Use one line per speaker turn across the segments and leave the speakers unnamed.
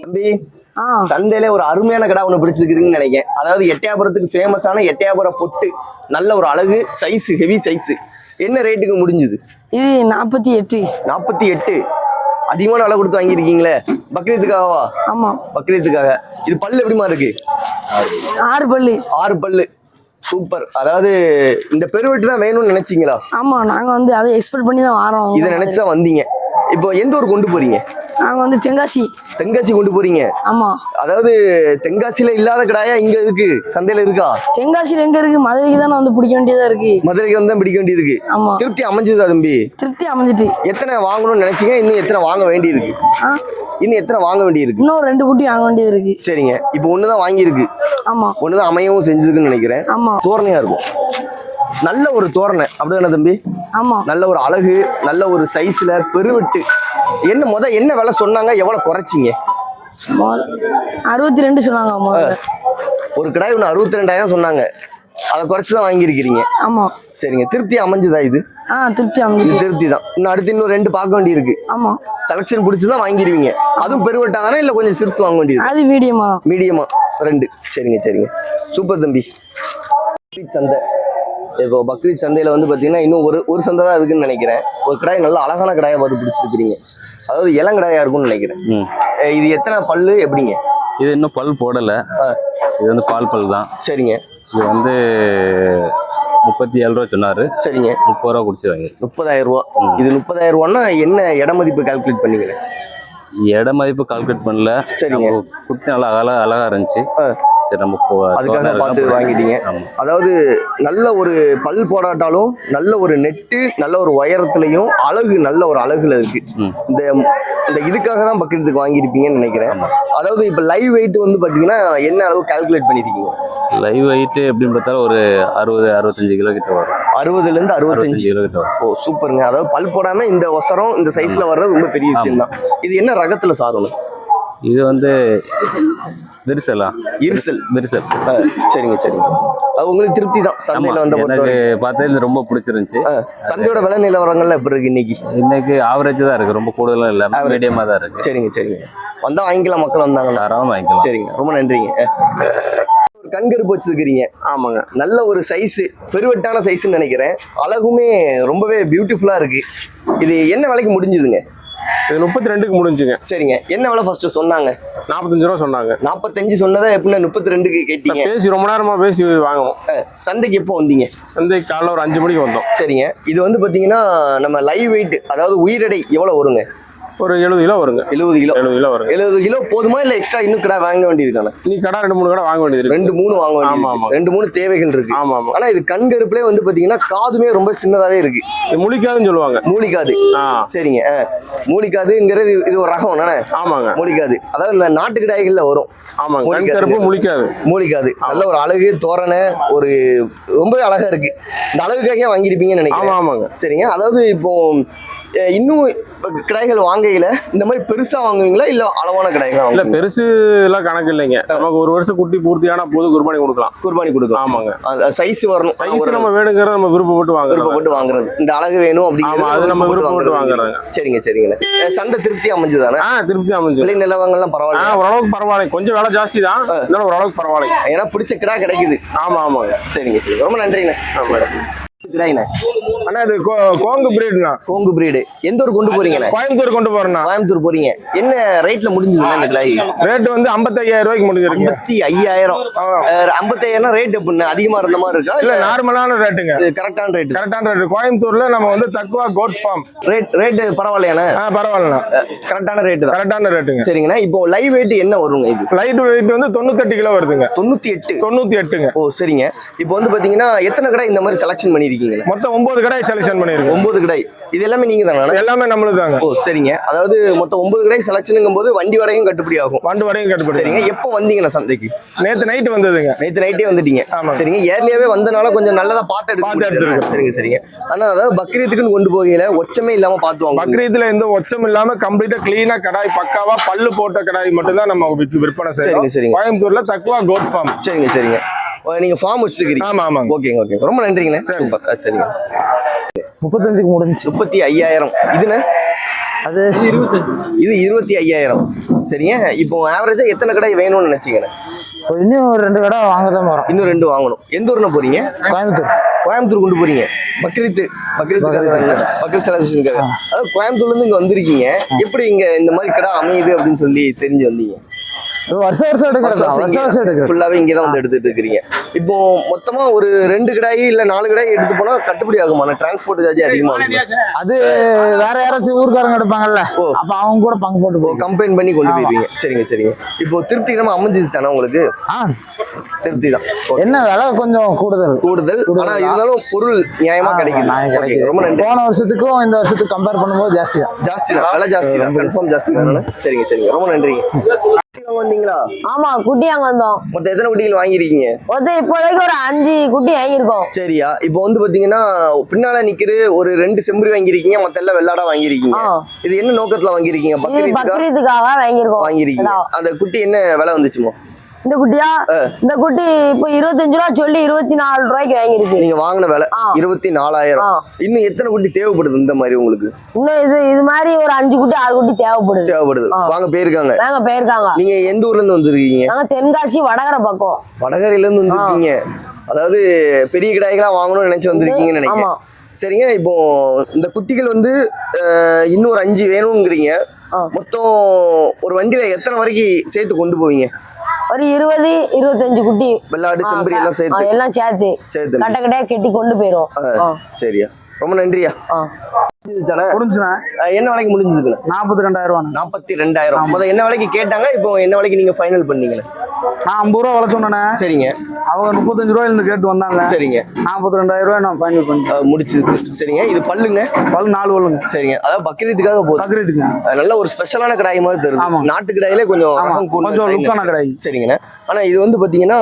தம்பி சந்தையில ஒரு அருமையான கடை ஒண்ணு பிடிச்சிருக்குன்னு நினைக்கிறேன். அதாவது எட்டயபுரத்துக்கு ஃபேமஸான எட்டயபுர பொட்டு, நல்ல ஒரு அழகு சைஸ், ஹெவி சைஸ். என்ன ரேட்டுக்கு முடிஞ்சது?
இது 48.
48 அதிகமான அளவு கொடுத்து வாங்கியிருக்கீங்களே, பக்ரீத்துக்காகவா?
ஆமா,
பக்ரீத்துக்காக. இது பல்லு எப்படிமா இருக்கு?
6 பல்லு.
6 பல்லு, சூப்பர். அதாவது இந்த பெருவெட்டு தான் வேணும்னு நினைச்சீங்களா?
ஆமா, நாங்க வந்து அதை எக்ஸ்பெக்ட் பண்ணி தான் வரோம்.
இதை நினைச்சுதான் வந்தீங்க. இப்போ எந்த ஊர் கொண்டு போறீங்க?
நாங்க வந்து தென்காசி.
தென்காசி கொண்டு போறீங்க?
ஆமா.
அதாவது தென்காசியில இல்லாத கடாயா இங்க இருக்கு, சந்தையில இருக்கா?
தென்காசியில எங்க இருக்கு? மதுரைக்கு தானே வந்து பிடிக்க வேண்டியதா இருக்கு.
மதுரைக்கு வந்து பிடிக்க வேண்டியிருக்கு.
ஆமா.
திருப்தி அமைஞ்சதா தம்பி?
திருப்தி அமைஞ்சிட்டு.
எத்தனை வாங்கணும்னு நினைச்சீங்க? இன்னும் எத்தனை வாங்க வேண்டி இருக்கு? இன்னும் எத்தனை வாங்க வேண்டி இருக்கு?
இன்னும் 2 குட்டி வாங்க வேண்டியது இருக்கு.
சரிங்க. இப்போ ஒண்ணுதான் வாங்கியிருக்கு.
ஆமா.
ஒண்ணுதான் அமையவும் செஞ்சதுக்குன்னு நினைக்கிறேன்.
ஆமா.
தோரணையா இருக்கும், நல்ல ஒரு தோரணை அப்படிதானே தம்பி?
ஆமா.
நல்ல ஒரு அழகு, நல்ல ஒரு சைஸ்ல பெருவெட்டு. என்ன விலை சொன்னாங்க, எவ்வளவு குறைச்சிங்க?
62 சொன்னாங்க.
ஒரு கடாய் ஒன்று 62,000 சொன்னாங்க, அதை குறைச்சுதான் வாங்கியிருக்கிறீங்க.
ஆமா.
சரிங்க. திருப்தி அமைஞ்சதா இது?
திருப்தி அமைஞ்சது.
திருப்தி தான். இன்னும் அடுத்து இன்னும் 2 பார்க்க வேண்டி இருக்கு.
ஆமா.
செலக்ஷன் பிடிச்சதான் வாங்கிடுவீங்க. அதுவும் பெருவெட்டா தானே, இல்ல கொஞ்சம் சிறுசு வாங்க வேண்டியது?
அது மீடியமா.
மீடியமா 2. சரிங்க சரிங்க, சூப்பர் தம்பி. சந்தை இப்போ பக்ரீத் சந்தையில வந்து பாத்தீங்கன்னா இன்னும் ஒரு சந்தை தான் இருக்குன்னு நினைக்கிறேன். ஒரு கடாய் நல்ல அழகான கடாயை பார்த்து பிடிச்சிருக்கிறீங்க. அதாவது இளங்கடாயா இருக்கும்னு நினைக்கிறேன். இது எத்தனை பல்லு எப்படிங்க?
இது இன்னும் பல் போடல. இது வந்து பால் பல் தான்.
சரிங்க.
இது வந்து 37 ரூபா சொன்னாரு.
சரிங்க.
30 ரூபா குடிச்சு வாங்கி.
30,000 ரூபா. இது 30,000 ரூபான்னா என்ன இட மதிப்பு கால்குலேட் பண்ணீங்க?
இட மதிப்பு கால்குலேட் பண்ணல.
சரிங்க.
குட்டி நல்லா அழகா இருந்துச்சு. சரி, நம்ம
அதுக்காக பார்த்து வாங்கிட்டீங்க. அதாவது நல்ல ஒரு பல் போடாட்டாலும் நல்ல ஒரு நெட்டு, நல்ல ஒரு உயரத்துலயும் அழகு, நல்ல ஒரு அழகுல இருக்கு. இந்த இதுக்காக தான் பக்ரீத்துக்கு வாங்கியிருப்பீங்கன்னு நினைக்கிறேன். அதாவது இப்ப லைவ் வெயிட் வந்து பாத்தீங்கன்னா என்ன அளவு கால்குலேட் பண்ணிருக்கீங்க?
லைவ் வெயிட் எப்படின்னு பார்த்தாலும் ஒரு 60-65 கிலோ கிட்ட வரும்.
60ல இருந்து 65
கிலோ கிட்ட வரும்.
ஓ சூப்பருங்க. அதாவது பல் போடாம இந்த ஒசரம் இந்த சைஸ்ல வர்றது ரொம்ப பெரிய விஷயம் தான். இது என்ன ரகத்துல சாரணும்?
இது வந்து விரிசலா?
இருசல்.
விரிசல்.
சரிங்க சரிங்க. அது உங்களுக்கு திருப்தி தான் சந்தையில வந்த
எனக்கு பார்த்தது ரொம்ப பிடிச்சிருந்துச்சு.
சந்தையோட விலை நிலவரங்கள்ல எப்படி இருக்கு இன்னைக்கு?
இன்னைக்கு ஆவரேஜ் தான் இருக்கு, ரொம்ப கூடுதலாம் இல்ல, மீடியமா தான் இருக்கு.
சரிங்க சரிங்க. வந்தா வாங்கிக்கலாம், மக்கள் வந்தாங்க
தாராளமா வாங்கிக்கலாம்.
சரிங்க, ரொம்ப நன்றிங்க. ஒரு கண்கருப்பு வச்சிருக்கிறீங்க.
ஆமாங்க.
நல்ல ஒரு சைஸ், பெருவெட்டான சைஸ்ன்னு நினைக்கிறேன். அழகுமே ரொம்பவே பியூட்டிஃபுல்லா இருக்கு. இது என்ன விலைக்கு முடிஞ்சதுங்க?
இது 32க்கு முடிஞ்சுங்க.
சரிங்க. என்ன விலை ஃபர்ஸ்ட் சொன்னாங்க?
45 ரூபா சொன்னாங்க.
45 சொன்னதா எப்படின்னா 32க்கு கேட்டீங்க?
பேசி ரொம்ப நேரமா பேசி வாங்கணும்.
சந்தைக்கு எப்போ வந்தீங்க?
சந்தைக்கு காலைல ஒரு 5 மணிக்கு வந்தோம்.
சரிங்க. இது வந்து பாத்தீங்கன்னா நம்ம லைவ் வெயிட், அதாவது உயிரெடை எவ்வளவு வருங்க?
ஒரு 70 கிலோ வருங்க.
70 கிலோ.
70 கிலோ வருங்க.
70 கிலோ போதுமா, இல்ல எக்ஸ்ட்ரா இன்னும் கடை வாங்க வேண்டியதுக்கான?
நீ கடை 2-3 கடை வாங்க வேண்டியது இருக்கு.
2-3 வாங்க வேண்டியது.
ஆமா.
2-3 தேவைகள் இருக்கு.
ஆமா.
ஆனா இது கண்கருப்புலே வந்து பாத்தீங்கன்னா காதுமே ரொம்ப சின்னதாவே இருக்கு.
இது முழிக்காதுன்னு சொல்லுவாங்க.
மூலிக்காது. சரிங்க. மூலிக்காதுங்கிறது இது ஒரு ரகம் தானே?
ஆமாங்க.
மூலிக்காது அதாவது இந்த நாட்டு கடாய்கள்ல வரும்.
ஆமாங்க. கண்கருப்பு முழிக்காது.
மூலிக்காது நல்ல ஒரு அழகு, தோரணை, ஒரு ரொம்பவே அழகா இருக்கு. இந்த அழகுக்காக வாங்கியிருப்பீங்கன்னு நினைக்கிறேன்.
ஆமாங்க.
சரிங்க. அதாவது இப்போ இன்னும் கடாய்கள் வாங்கையில இந்த மாதிரி பெருசா வாங்குவீங்களா, இல்ல அளவான கடாய்களா?
இல்ல பெருசு எல்லாம் கணக்கு இல்லைங்க. நமக்கு ஒரு வருஷம் குட்டி பூர்த்தியான போது குர்பானி கொடுக்கலாம்.
குர்பானி கொடுக்கலாம்.
ஆமாங்க.
சைஸ் வரணும்.
சைஸ் நம்ம வேணுங்கிறத நம்ம விருப்பப்பட்டு வாங்குறது.
இந்த அழகு வேணும் அப்படிங்கிறது
அது நம்ம விருப்பப்பட்டு வாங்குறாங்க.
சரிங்க சரிங்க. சந்தை திருப்தி அமைஞ்சுதானே?
திருப்தி அமைஞ்சு.
விலை நிலவரங்கள்லாம் பரவாயில்ல?
ஓரளவுக்கு பரவாயில்லை. கொஞ்சம் விலை ஜாஸ்தி தான், இருந்தாலும் ஓரளவுக்கு பரவாயில்லை.
ஏன்னா பிடிச்ச கிடா கிடைக்குது.
ஆமாங்க.
சரிங்க சரி, ரொம்ப நன்றிண்ணே.
அண்ணா இது கோங்கு பிரீடுண்ணா.
கோங்கு பிரீடு எந்த ஊர் கொண்டு போறீங்க?
கோயம்புத்தூர் கொண்டு போறேன்னா.
கோயம்புத்தூர் போறீங்க. என்ன ரேட்ல முடிஞ்சதுன்னா இந்த கிடாய்?
ரேட் வந்து 55,000 ரூபாய்க்கு முடிஞ்சிருக்கு.
55,000. 55,000 ரேட் எப்படின்னா அதிகமா இருந்த மாதிரி இருக்கா,
இல்ல நார்மலான ரேட்டுங்க?
கரெக்டான ரேட்.
கரெக்டான ரேட். கோயம்புத்தூர்ல நம்ம வந்து தக்குவா கோட் ஃபார்ம்
ரேட் பரவாயில்லையாண்ணா?
பரவாயில்லண்ணா.
கரெக்டான ரேட் தான்.
கரெக்டான ரேட்டுங்க.
சரிங்கண்ணா. இப்போ லைவ் வெயிட் என்ன வருங்க? இது
லைட் வெயிட் வந்து 98 கிலோ வருதுங்க.
98ங்க. ஓ சரிங்க. இப்போ வந்து பாத்தீங்கன்னா எத்தனை கடை இந்த மாதிரி செலக்ஷன் பண்ணிருக்கீங்க?
மொத்தம் 9 கடை செலக்ஷன் பண்ணிருக்கோம்.
9 கடை. இது எல்லாமே நீங்க தானே?
எல்லாமே நம்மளுக்கு தாங்க.
ஓ சரிங்க. அதாவது மொத்தம் 9 கடை செலக்ஷனுங்கும் போது வண்டி வாடகையும் கட்டுப்படி ஆகும்.
வண்டி வாடகையும் கட்டுப்படி.
சரிங்க. எப்போ வந்தீங்கண்ணா சந்தைக்கு?
நேத்து நைட் வந்ததுங்க.
நேத்து நைட்டே வந்துட்டீங்க. சரிங்க. ஏர்லியாவே வந்தனால கொஞ்சம் நல்லதா பார்த்து எடுத்து. சரிங்க சரிங்க. ஆனா அதாவது பக்ரீத்துக்குன்னு கொண்டு போகையில ஒச்சமே இல்லாம பார்த்துவாங்க.
பக்ரீத்துல எந்த ஒச்சம் இல்லாம கம்ப்ளீட்டா கிளீனா கடாய் பக்காவா பல்லு போட்ட கடாய் மட்டும் தான் நம்ம விற்பனை செய்யறோம். சரிங்க. கோயம்புத்தூர்ல தக்குவா கோட் ஃபார்ம்.
சரிங்க சரிங்க. நீங்க ஃபார்ம் வச்சிருக்கீங்க?
ஆமா.
ஓகேங்க. ரொம்ப நன்றிங்கண்ணே. சரிங்க.
35க்கு முடிஞ்சு.
35,000. இதுண்ணே
அது
இது 25,000. சரிங்க. இப்போ ஆவரேஜா எத்தனை கடை வேணும்னு நினைச்சீங்க?
இன்னும் ஒரு 2 கடை வாங்க தான் போறோம்.
இன்னும் 2 வாங்கணும். எந்த ஊர்ல போறீங்க?
கோயம்புத்தூர்.
கோயம்புத்தூர் கொண்டு போறீங்க. பக்ரீத் செலிப்ரேஷனுக்காக. அதாவது கோயம்புத்தூர்ல இருந்து இங்க வந்திருக்கீங்க. எப்படி இங்க இந்த மாதிரி கடை அமையுது அப்படின்னு சொல்லி தெரிஞ்சு வந்தீங்க?
வருஷம் எடுக்கிறது.
ஃபுல்லாவே இங்கதான் வந்து எடுத்துட்டு இருக்கீங்க. இப்போ மொத்தமா ஒரு 2 கடாய் இல்ல 4 கடாய் எடுத்து போனா கட்டுப்படி ஆகுமா? டிரான்ஸ்போர்ட் சார்ஜ் அதிகமா இருக்கும்.
அது வேற யாராச்சும் ஊருக்காரங்க எடுப்பாங்கல்ல, அப்ப அவங்க கூட பங்கு போட்டு
கம்பைன் பண்ணி கொண்டு போயிருவீங்க. சரிங்க. இப்போ திருப்திகரமா அமைஞ்சிருச்சானா உங்களுக்கு? திருப்தி தான்.
என்ன விலை கொஞ்சம் கூடுதல்.
ஆனா இருந்தாலும் பொருள் நியாயமா கிடைக்குது. ரொம்ப நன்றி.
போன வருஷத்துக்கும் இந்த வருஷத்துக்கு கம்பேர் பண்ணும்போது ஜாஸ்தி தான்.
விலை ஜாஸ்தி தான். கன்ஃபார்ம் ஜாஸ்தி தான். சரிங்க. ரொம்ப நன்றிங்க. வந்தீங்களா?
ஆமா, குட்டி அங்க வந்தோம்.
மொத்தம் எத்தனை குட்டிகள் வாங்கிருக்கீங்க?
இப்போதைக்கு ஒரு 5 குட்டி வாங்கியிருக்கோம்.
சரியா. இப்போ வந்து பாத்தீங்கன்னா பின்னால நிக்கிற ஒரு 2 செம்பரி வாங்கிருக்கீங்க, மத்த எல்லாம் வெள்ளாடா வாங்கிருக்கீங்க. இது என்ன நோக்கத்துல வாங்கிருக்கீங்க?
பக்ரீத்துக்காக
வாங்கிருக்கீங்க. அந்த குட்டி என்ன விலை வந்துச்சுமோ?
இந்த குட்டியா? இந்த குட்டி இப்போ 25 ரூபா சொல்லி 24 ரூபாய்க்கு வாங்கிருக்கு.
நீங்க வாங்கின விலை 24,000. இன்னும் எத்தனை குட்டி தேவைப்படுது இந்த மாதிரி உங்களுக்கு?
இன்னும் இது மாதிரி ஒரு 5 குட்டி 6 குட்டி தேவைப்படுது.
வாங்க போயிருக்காங்க. நீங்க எந்த ஊர்ல இருந்து வந்திருக்கீங்க?
நாங்க தென்காசி வடகரை பக்கம்.
வடகரையில இருந்து வந்திருக்கீங்க. அதாவது பெரிய கடாய்களா வாங்கணும்னு நினைச்சு வந்திருக்கீங்கன்னு நினைக்கிறேன். சரிங்க. இப்போ இந்த குட்டிகள் வந்து இன்னும் ஒரு 5 வேணும்ங்கிறீங்க. மொத்தம் ஒரு வண்டியில எத்தனை வரைக்கும் சேர்த்து கொண்டு போவீங்க?
ஒரு 20-25 குட்டி
வெள்ளாடு செம்பரி எல்லாம் சேர்த்து
கட்டக்கட்டையா கெட்டி கொண்டு போயிரும்.
சரியா. ரொம்ப நன்றியா.
முடிஞ்சுண்ணா.
என்ன விலைக்கு முடிஞ்சதுங்க?
42,000.
42,000. முதல்ல என்ன விலைக்கு கேட்டாங்க, இப்போ என்ன விலைக்கு நீங்க ஃபைனல் பண்ணீங்க?
நான் 50 ரூபா விலை சொன்னேன்.
சரிங்க.
அவங்க 35 ரூபாயில இருந்து கேட்டு வந்தாங்க.
சரிங்க.
42,000 ரூபாய் நான் ஃபைனல் பண்ணிட்டேன்.
முடிச்சது. சரிங்க. இது பல்லுங்க?
பல்லு 4 பல்லுங்க.
சரிங்க. அதாவது பக்ரீத்துக்காக போகுது.
பக்ரீத்துக்கு
நல்ல ஒரு ஸ்பெஷலான கடாய் மாதிரி தெரியுது. நாட்டு கடாயிலே கொஞ்சம்
லுக்கான கடாய்.
சரிங்கண்ணா. ஆனா இது வந்து பாத்தீங்கன்னா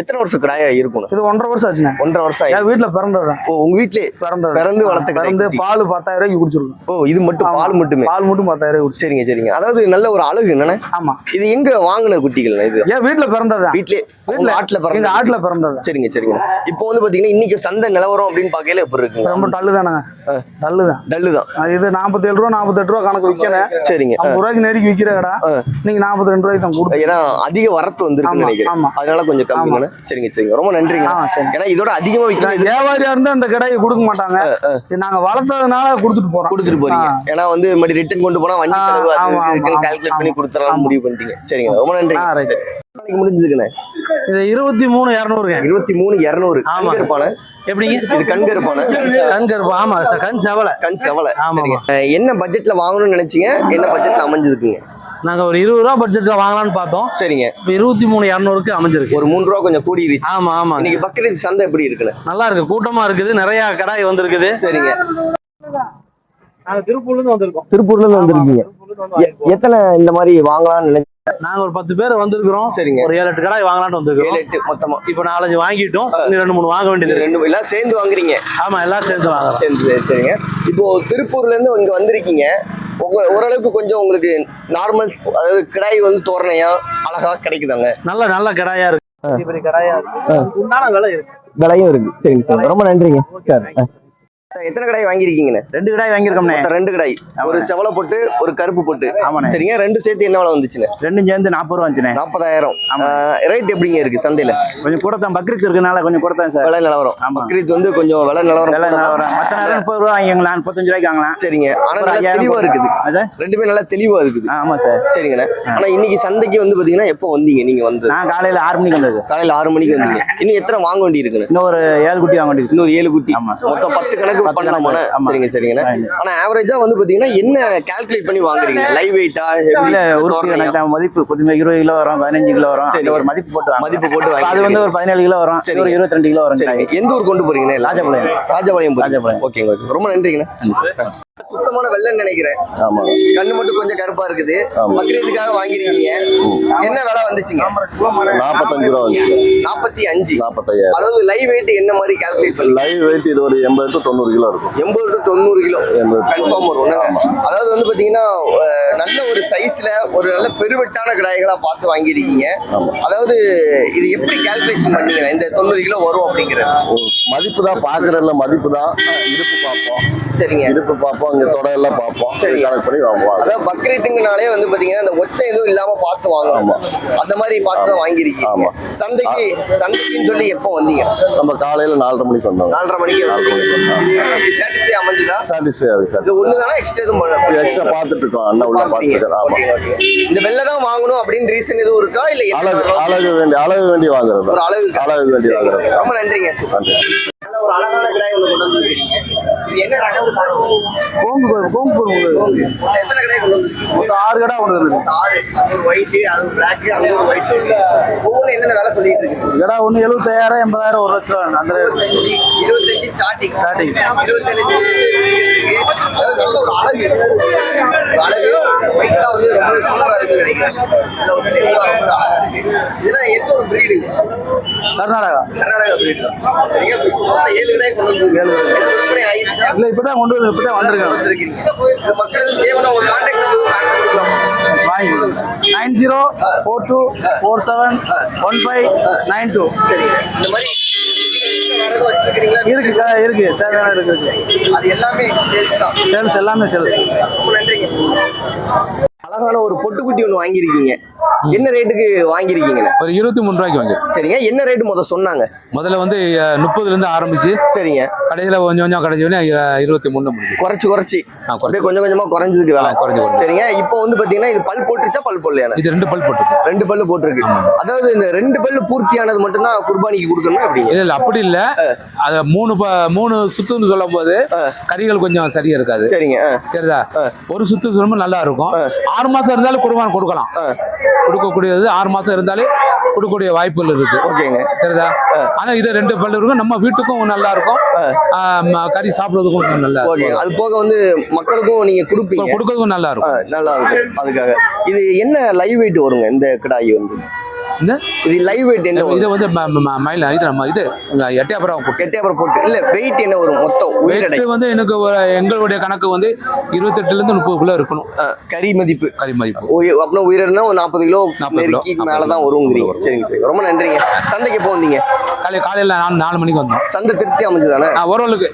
எத்தனை வருஷம் கடாயா இருக்கும்?
இது 1.5 வருஷம் ஆச்சுண்ணா.
1.5 வருஷம்.
என் வீட்டுல பிறந்ததுதான்.
உங்க வீட்லயே பிறந்து வளர்த்த
பால் 10,000 ரூபாய்க்கு குடிச்சிருக்கோம்.
இது மட்டும் பால் மட்டும் 10,000 ரூபாய். சரிங்க. அதாவது நல்ல ஒரு அழகு என்னன்னா.
ஆமா.
இது எங்க வாங்கின குட்டிகள்? இது
என் வீட்டுல பிறந்தது.
வீட்லயே
ஆட்டுல பிறந்தது.
சரிங்க. இப்போ வந்து பாத்தீங்கன்னா இன்னைக்கு சந்தை நிலவரம் அப்படின்னு பாக்கையில எப்படி இருக்கு?
ரொம்ப டல்லு தானங்க. டல்லு தான். இது 47 ரூபா 48 ரூபா கணக்கு விற்கணும்.
சரிங்க.
50 ரூபாய்க்கு நெருக்கி விற்கிற கடை நீங்க 42 ரூபாய்க்கு தான் கொடுக்கும்.
ஏன்னா அதிக வரத்து வந்துருக்கு நினைக்கிறேன். அதனால கொஞ்சம் கம்மி. சரிங்க. ரொம்ப நன்றிங்க. ஏன்னா இதோட அதிகமா விற்கணும்.
வியாபாரியா இருந்தா அந்த கடையை கொடுக்க மாட்டாங்க. நாங்க வளர்த்ததுனால கொடுத்துட்டு போறீங்க.
ஏன்னா வந்து மறுபடியும் ரிட்டர்ன் கொண்டு போனா வண்டி செலவு கால்குலேட் பண்ணி கொடுத்துறலாம் முடிவு பண்ணிட்டீங்க. சரிங்க. ரொம்ப நன்றி. முடிஞ்சதுக்குண்ணே.
இது 23,200.
23,200. கண்கருப்பான எப்படிங்க? இது கண்கருப்பான
கண்கருப்பா. ஆமா சார். கண் செவலை.
ஆமாங்க. என்ன பட்ஜெட்ல வாங்கணும்னு நினைச்சீங்க? என்ன பட்ஜெட்ல அமைஞ்சிருக்குங்க?
நாங்க ஒரு 20 ரூபா பட்ஜெட்ல வாங்கலாம்னு பார்த்தோம்.
சரிங்க.
23,200க்கு அமைஞ்சிருக்கு.
ஒரு 3 ரூபா கொஞ்சம் கூடி இருக்கு.
ஆமா.
இன்னைக்கு பக்ரீத் சந்தை எப்படி இருக்குன்னு?
நல்லா இருக்கு. கூட்டமா இருக்குது. நிறைய கடாய் வந்திருக்குது.
சரிங்க.
நாங்க திருப்பூர்ல இருந்து வந்திருக்கோம்.
திருப்பூர்ல இருந்து வந்திருக்கீங்க. எத்தனை இந்த மாதிரி வாங்கலாம்னு நினைச்சீங்க?
நாங்க ஒரு 10 பேர் வந்திருக்கிறோம்.
சரிங்க.
ஒரு 7-8 கடாய் வாங்கலாம்னு வந்திருக்கோம்.
7-8 மொத்தமா.
இப்போ 4-5 வாங்கிட்டோம். இன்னும் 2-3 வாங்க வேண்டியது.
2 எல்லாம் சேர்ந்து வாங்குறீங்க?
ஆமா, எல்லாம் சேர்ந்து வாங்குறோம்.
சரிங்க. இப்போ திருப்பூர்ல இருந்து இங்க வந்திருக்கீங்க. ஓரளவுக்கு கொஞ்சம் உங்களுக்கு நார்மல், அதாவது கடாய் வந்து தோரணையா அழகா கிடைக்குதாங்க?
நல்ல கடாயா இருக்கு. கடாயா இருக்கு. உண்டான
விலையும் இருக்கு. சரிங்க. ரொம்ப நன்றிங்க. எத்தனை கடாய் வாங்கிருக்கீங்கண்ணே?
2 கடாய் வாங்கியிருக்கோம்.
2 கடாய். ஒரு செவலை போட்டு ஒரு கருப்பு போட்டு.
ஆமாண்ணே.
சரிங்க. 2 சேர்த்து என்ன விலை வந்துச்சுண்ணே?
2 சேர்ந்து 40 ரூபா வந்துச்சுண்ணே.
40,000. ரேட் எப்படிங்க இருக்கு சந்தையில?
கொஞ்சம் கூட தான். பக்ரீத் இருக்கனால கொஞ்சம் கூட தான் சார்.
விலை நிலவரம். பக்ரீத் வந்து கொஞ்சம் விலை நிலவரம்.
மற்ற நேரம் 30 ரூபா வாங்கிக்கலாம், 35 ரூபாய்க்கு வாங்கலாம்.
சரிங்க. ஆனா நல்லா தெளிவா இருக்குது. ரெண்டுமே நல்லா தெளிவா இருக்குது.
ஆமா சார்.
சரிங்கண்ணே. ஆனா இன்னைக்கு சந்தைக்கு வந்து பாத்தீங்கன்னா எப்போ வந்தீங்க நீங்க? வந்து
நான் காலையில 6 மணிக்கு வந்தது.
காலையில 6 மணிக்கு வந்தீங்க. இன்னும் எத்தனை வாங்க வேண்டி இருக்குன்னு?
இன்னும் ஒரு 7 குட்டி வாங்க வேண்டியது.
இன்னொரு 7 குட்டி. மொத்தம் 10 கணக்கு பண்ணலாமா? சரிங்கண்ணே. ஆனா ஆவரேஜா வந்து பாத்தீங்கன்னா என்ன கால்குலேட் பண்ணி வாங்குறீங்க? லைவ் வெயிட்டா?
இல்ல, ஒரு மதிப்பு கொஞ்சம் 20 கிலோ வரும், 15 கிலோ வரும். சரி, ஒரு மதிப்பு போட்டு அது வந்து ஒரு 17 கிலோ வரும். சரி, ஒரு 22 கிலோ வரும்.
எந்த ஊர் கொண்டு போறீங்க? ராஜபாளையம். ஓகேங்க. ரொம்ப நன்றிங்கண்ணா. சுத்தமான வெள்ளன்னு நினைக்கிறேன். ஆமா. கண்ணு மட்டும் கொஞ்சம் கருப்பா இருக்குது. பக்ரீத்துக்காக வாங்கிருக்கீங்க. என்ன விலை வந்துச்சுங்க?
45 ரூபா வந்துச்சு.
45. அதாவது லைவ் வெயிட் என்ன மாதிரி கால்குலேட் பண்ணி?
லைவ் வெயிட் இது ஒரு 80 to 90 கிலோ இருக்கும்.
80 to 90 கிலோ கன்ஃபார்ம் வரும். அதாவது வந்து பாத்தீங்கன்னா நல்ல ஒரு சைஸ்ல ஒரு நல்ல பெருவெட்டான கடாய்களா பார்த்து வாங்கிருக்கீங்க. அதாவது இது எப்படி கால்குலேஷன் பண்ணீங்க இந்த 90 கிலோ வரும் அப்படிங்கிற?
மதிப்பு தான் பாக்குறதுல, மதிப்பு தான். இடுப்பு பார்ப்போம்.
சரிங்க.
இடுப்பு பார்ப்போம், பார்ப்போம், இங்க தொடையெல்லாம் பார்ப்போம்,
சரி.
கணக்கு பண்ணி வாங்குவோம்.
அதாவது பக்ரீத்துங்கனாலே வந்து பாத்தீங்கன்னா அந்த ஒச்சை எதுவும் இல்லாம பார்த்து வாங்கணும். அந்த மாதிரி பார்த்து தான் வாங்கியிருக்கீங்க.
ஆமா.
சந்தைக்குன்னு சொல்லி எப்போ வந்தீங்க?
நம்ம காலையில 4:30 மணிக்கு வந்தோம்.
4:30 மணிக்கு சாட்டிஸ்ஃபை அமைஞ்சுதா?
சாட்டிஸ்ஃபை ஆகுது.
இது ஒண்ணுதானா எக்ஸ்ட்ரா எதுவும்
எக்ஸ்ட்ரா பார்த்துட்டு இருக்கோம், அண்ணா உள்ள பார்த்துருக்கோம். ஆமா.
இந்த வெள்ளை தான் வாங்கணும் அப்படின்னு ரீசன் எதுவும் இருக்கா இல்ல
அழகு வேண்டி வாங்குறது.
ஒரு அழகு
வேண்டி வாங்குறது.
ரொம்ப நன்றிங்க.
நன்றி.
நல்ல ஒரு அழகான கிடாய் ஒன்று கொண்டு வந்துருக்கீங்க. இது என்ன ரகம் சார்?
கோம்பு
எத்தனை கிடாய் கொண்டு வந்துருக்கீங்க?
6 கடை கொண்டு வந்து
6. அது ஒரு ஒயிட், அது ஒரு பிளாக், அங்க ஒரு ஒயிட். ஒவ்வொன்றும் என்னென்ன வேலை சொல்லிட்டு இருக்கு?
கடை ஒன்று 75,000 80,000 1 லட்சம் அந்த
25 ஸ்டார்டிங். 25 இருக்கு. அது நல்ல ஒரு அழகு. ஒயிட்லாம் வந்து ரொம்ப சூப்பரா இருக்குன்னு நினைக்கிறேன். நல்ல ஒரு தெளிவா ரொம்ப அழகா இருக்கு. இதெல்லாம் எந்த ஒரு பிரீடுங்க?
கர்நாடகா
பிரீடு தான். நீங்க மொத்தம் 7 கிடாய் கொண்டு வந்துருக்கீங்க. விற்பனை ஆயிடுச்சா?
இல்லை இப்பதான் வந்திருக்கேன்.
வந்திருக்கீங்க. இது மக்களுக்கு தேவையான ஒரு கான்டாக்ட் நம்பர் கான்டாக்ட்
9042471592.
சரி. இந்த மாதிரி வேற எதுவும் வச்சிருக்கீங்களா?
இருக்கு தேவையான இருக்கு.
அது எல்லாமே சேல்ஸ் தான்.
சேல்ஸ் எல்லாமே சேல்ஸ்.
ரொம்ப நன்றிங்க. அழகான ஒரு பொட்டுக்குட்டி ஒன்று வாங்கியிருக்கீங்க. என்ன ரேட்டுக்கு வாங்கியிருக்கீங்க?
ஒரு 23 ரூபாய்க்கு வாங்கி.
சரிங்க. என்ன ரேட்டு சொன்னாங்க?
முதல்ல வந்து 30ல இருந்து ஆரம்பிச்சு
சரிங்க.
கடைசியில் கொஞ்சம் கிடைச்ச 23 முடிஞ்சு
குறைச்சு அப்படியே கொஞ்சம் கொஞ்சமா குறைஞ்சதுக்கு வேலை
குறைஞ்சு.
சரிங்க. இப்போ வந்து பாத்தீங்கன்னா இது பல் போட்டுருச்சா பல் போடலையா?
இது 2 பல் போட்டுருக்கு.
2 பல்லு போட்டிருக்கு. அதாவது இந்த 2 பல்லு பூர்த்தியானது மட்டும் தான் குர்பானிக்கு கொடுக்கணும் அப்படிங்க?
இல்ல அப்படி இல்ல. அது 3 சுத்துன்னு சொல்லும் போது கறிகள் கொஞ்சம் சரியா இருக்காது.
சரிங்க.
சரிதா? ஒரு சுத்து சொல்லும்போது நல்லா இருக்கும். 6 மாசம் இருந்தாலும் குர்பான் கொடுக்கலாம். கொடுக்கக்கூடியது 6 மாசம் இருந்தாலே கொடுக்கக்கூடிய வாய்ப்புகள் இருக்கு.
ஓகேங்க.
சரிதா? ஆனா இது 2 பல்லு இருக்கும். நம்ம வீட்டுக்கும் நல்லா இருக்கும். கறி சாப்பிடுறதுக்கும் நல்லா இருக்கும்.
அது போக வந்து மக்களுக்கும் நீங்க
கொடுக்கறதுக்கும் நல்லா இருக்கும்.
நல்லா இருக்கும். அதுக்காக இது என்ன லைவ் வெயிட் வருங்க இந்த கிடாய் வந்து? இது லைவ் வெயிட் என்ன?
இது வந்து மயில இது நம்ம இது எட்டயபுரம்
போட்டு இல்ல வெயிட் என்ன வரும் மொத்தம்?
வெயிட் வந்து எனக்கு எங்களுடைய கணக்கு வந்து 28ல இருந்து 30 கிலோ இருக்கணும்.
கறி மதிப்பு
அப்படின்னா
உயிரினா ஒரு 40 கிலோ மேலதான் வருங்கிறீங்க. சரிங்க. ரொம்ப நன்றிங்க. சந்தைக்கு எப்போ வந்தீங்க?
காலையில 4 மணிக்கு வந்தோம்.
சந்தை திருப்தி அமைஞ்சுதானே?
ஓரளவுக்கு